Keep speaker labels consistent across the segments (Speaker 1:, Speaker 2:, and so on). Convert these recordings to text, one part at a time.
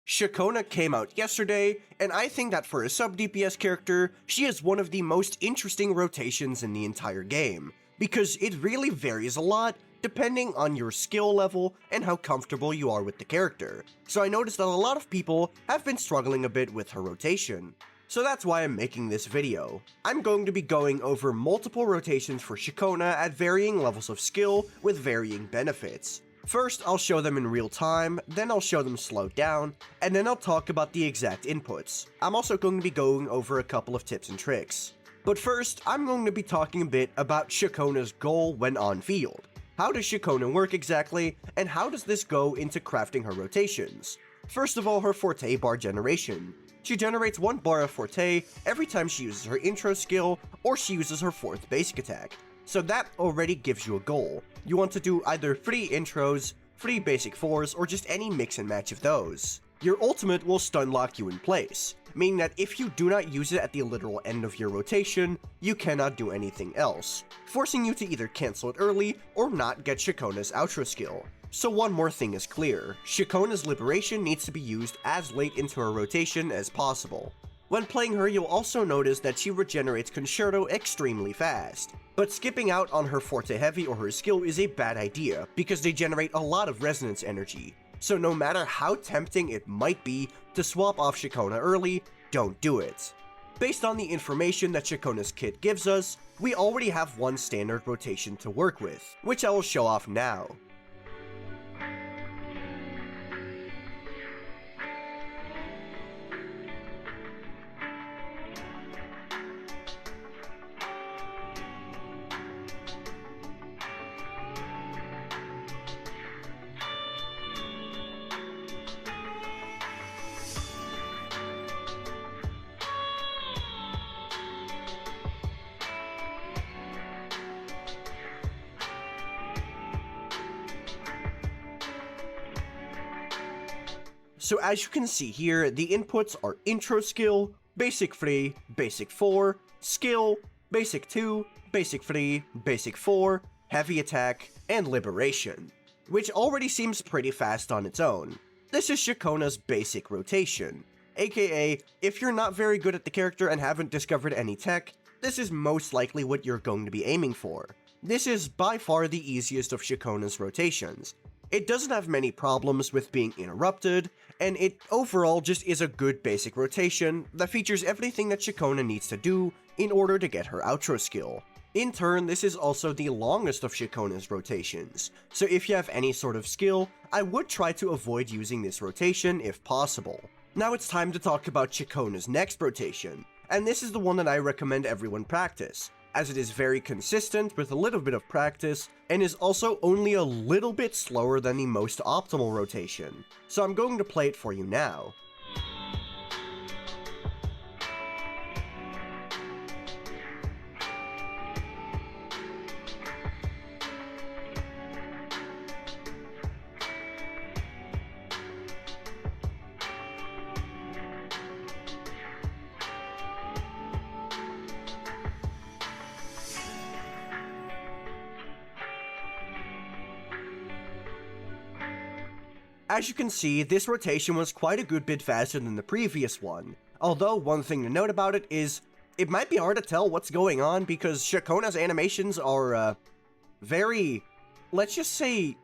Speaker 1: Ciaccona came out yesterday, and I think that for a sub-DPS character, she is one of the most interesting rotations in the entire game, because it really varies a lot depending on your skill level and how comfortable you are with the character. So I noticed that a lot of people have been struggling a bit with her rotation. So that's why I'm making this video. I'm going to be going over multiple rotations for Ciaccona at varying levels of skill with varying benefits. First, I'll show them in real time, then I'll show them slowed down, and then I'll talk about the exact inputs. I'm also going to be going over a couple of tips and tricks. But first, I'm going to be talking a bit about Ciaccona's goal when on field. How does Ciaccona work exactly, and how does this go into crafting her rotations? First of all, her Forte bar generation. She generates 1 bar of Forte every time she uses her intro skill or she uses her 4th basic attack. So that already gives you a goal. You want to do either 3 intros, 3 basic 4s, or just any mix and match of those. Your ultimate will stun lock you in place, meaning that if you do not use it at the literal end of your rotation, you cannot do anything else, forcing you to either cancel it early or not get Ciaccona's outro skill. So one more thing is clear, Ciaccona's Liberation needs to be used as late into her rotation as possible. When playing her, you'll also notice that she regenerates Concerto extremely fast, but skipping out on her Forte Heavy or her skill is a bad idea because they generate a lot of resonance energy, so no matter how tempting it might be to swap off Ciaccona early, don't do it. Based on the information that Ciaccona's kit gives us, we already have one standard rotation to work with, which I will show off now. So as you can see here, the inputs are intro skill, basic 3, basic 4, skill, basic 2, basic 3, basic 4, heavy attack, and liberation, which already seems pretty fast on its own. This is Ciaccona's basic rotation, aka if you're not very good at the character and haven't discovered any tech, this is most likely what you're going to be aiming for. This is by far the easiest of Ciaccona's rotations. It doesn't have many problems with being interrupted, and it overall just is a good basic rotation that features everything that Ciaccona needs to do in order to get her outro skill. In turn, this is also the longest of Ciaccona's rotations, so if you have any sort of skill, I would try to avoid using this rotation if possible. Now it's time to talk about Ciaccona's next rotation, and this is the one that I recommend everyone practice, as it is very consistent with a little bit of practice, and is also only a little bit slower than the most optimal rotation. So I'm going to play it for you now. As you can see, this rotation was quite a good bit faster than the previous one, although one thing to note about it is, it might be hard to tell what's going on because Ciaccona's animations are, very, let's just say,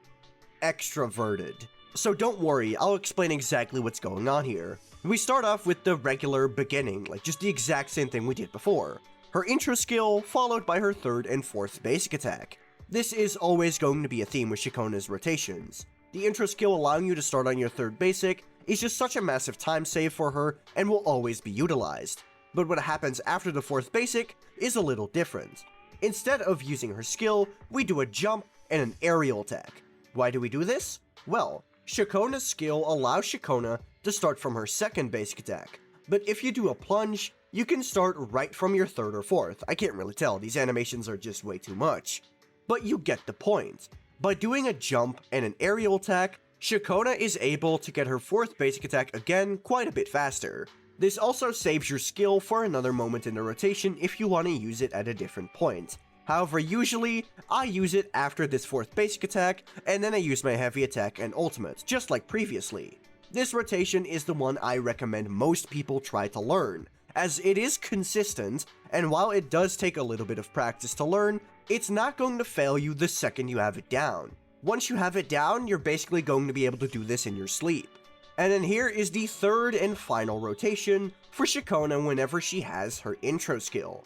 Speaker 1: extroverted. So don't worry, I'll explain exactly what's going on here. We start off with the regular beginning, like just the exact same thing we did before. Her intro skill, followed by her 3rd and 4th basic attack. This is always going to be a theme with Ciaccona's rotations. The intro skill allowing you to start on your 3rd basic is just such a massive time save for her and will always be utilized. But what happens after the 4th basic is a little different. Instead of using her skill, we do a jump and an aerial attack. Why do we do this? Well, Ciaccona's skill allows Ciaccona to start from her 2nd basic attack, but if you do a plunge, you can start right from your 3rd or 4th. I can't really tell, these animations are just way too much. But you get the point. By doing a jump and an aerial attack, Ciaccona is able to get her 4th basic attack again quite a bit faster. This also saves your skill for another moment in the rotation if you want to use it at a different point. However, usually, I use it after this 4th basic attack, and then I use my heavy attack and ultimate, just like previously. This rotation is the one I recommend most people try to learn, as it is consistent, and while it does take a little bit of practice to learn, it's not going to fail you the second you have it down. Once you have it down, you're basically going to be able to do this in your sleep. And then here is the third and final rotation for Ciaccona whenever she has her intro skill.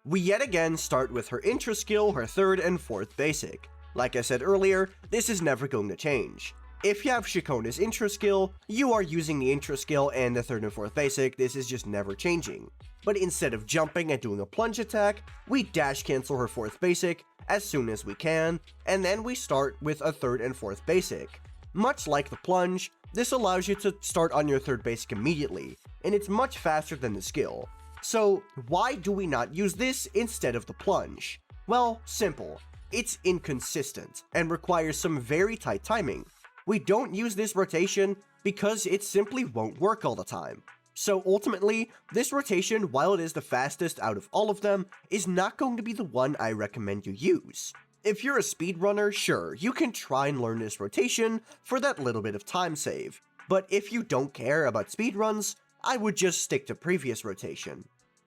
Speaker 1: We yet again start with her intro skill, her third and fourth basic. Like I said earlier, this is never going to change. If you have Ciaccona's intro skill, you are using the intro skill and the third and fourth basic, this is just never changing. But instead of jumping and doing a plunge attack, we dash cancel her fourth basic as soon as we can, and then we start with a third and fourth basic. Much like the plunge, this allows you to start on your third basic immediately, and it's much faster than the skill. So why do we not use this instead of the plunge? Well, simple. It's inconsistent and requires some very tight timing. We don't use this rotation because it simply won't work all the time. So ultimately, this rotation, while it is the fastest out of all of them, is not going to be the one I recommend you use. If you're a speedrunner, sure, you can try and learn this rotation for that little bit of time save. But if you don't care about speedruns, I would just stick to previous rotation.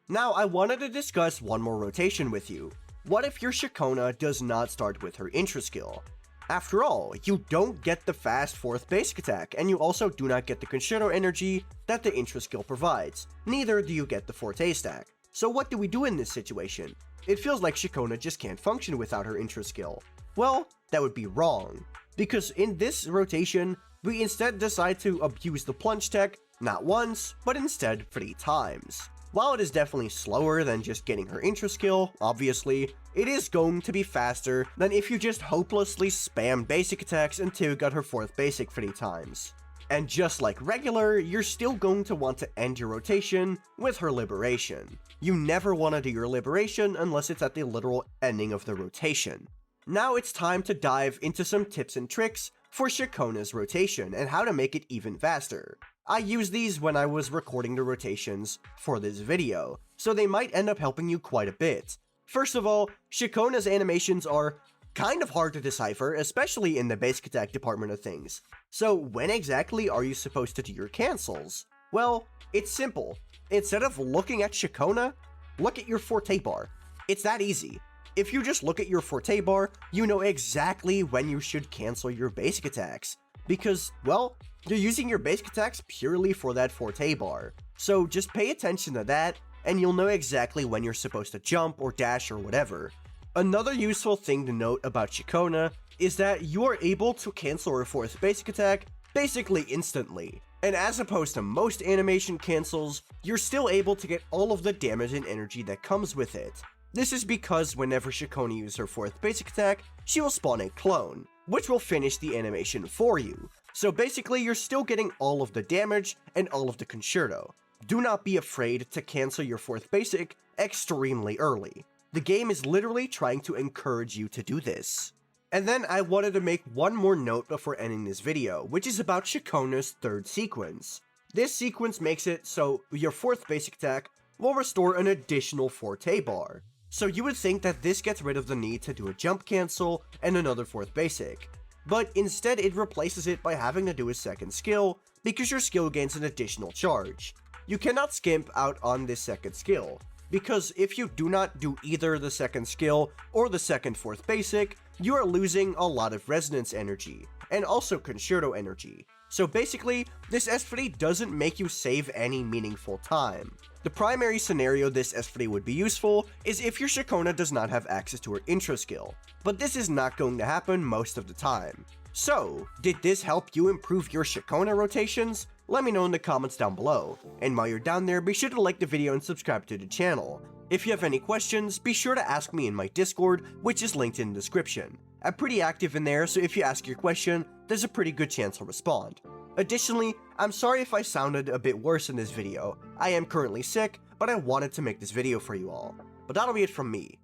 Speaker 1: Now, I wanted to discuss one more rotation with you. What if your Ciaccona does not start with her intro skill? After all, you don't get the fast fourth basic attack, and you also do not get the concerto energy that the intro skill provides. Neither do you get the forte stack. So what do we do in this situation? It feels like Ciaccona just can't function without her intro skill. Well, that would be wrong, because in this rotation, we instead decide to abuse the plunge tech, not once, but instead 3 times. While it is definitely slower than just getting her intro skill, obviously, it is going to be faster than if you just hopelessly spam basic attacks until you got her fourth basic 3 times. And just like regular, you're still going to want to end your rotation with her liberation. You never want to do your liberation unless it's at the literal ending of the rotation. Now it's time to dive into some tips and tricks for Ciaccona's rotation and how to make it even faster. I used these when I was recording the rotations for this video, so they might end up helping you quite a bit. First of all, Ciaccona's animations are kind of hard to decipher, especially in the basic attack department of things. So when exactly are you supposed to do your cancels? Well, it's simple. Instead of looking at Ciaccona, look at your forte bar. It's that easy. If you just look at your forte bar, you know exactly when you should cancel your basic attacks. Because, well, you're using your basic attacks purely for that forte bar. So just pay attention to that, and you'll know exactly when you're supposed to jump or dash or whatever. Another useful thing to note about Ciaccona is that you are able to cancel her fourth basic attack basically instantly. And as opposed to most animation cancels, you're still able to get all of the damage and energy that comes with it. This is because whenever Ciaccona uses her fourth basic attack, she will spawn a clone, which will finish the animation for you. So basically, you're still getting all of the damage and all of the concerto. Do not be afraid to cancel your fourth basic extremely early. The game is literally trying to encourage you to do this. And then I wanted to make one more note before ending this video, which is about Ciaccona's third sequence. This sequence makes it so your fourth basic attack will restore an additional forte bar. So you would think that this gets rid of the need to do a jump cancel and another fourth basic. But instead it replaces it by having to do a second skill, because your skill gains an additional charge. You cannot skimp out on this second skill, because if you do not do either the second skill or the second fourth basic, you are losing a lot of resonance energy, and also concerto energy. So basically, this S3 doesn't make you save any meaningful time. The primary scenario this S3 would be useful is if your Ciaccona does not have access to her intro skill, but this is not going to happen most of the time. So, did this help you improve your Ciaccona rotations? Let me know in the comments down below, and while you're down there, be sure to like the video and subscribe to the channel. If you have any questions, be sure to ask me in my Discord, which is linked in the description. I'm pretty active in there, so if you ask your question, there's a pretty good chance I'll respond. Additionally, I'm sorry if I sounded a bit worse in this video. I am currently sick, but I wanted to make this video for you all. But that'll be it from me.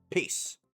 Speaker 1: Peace.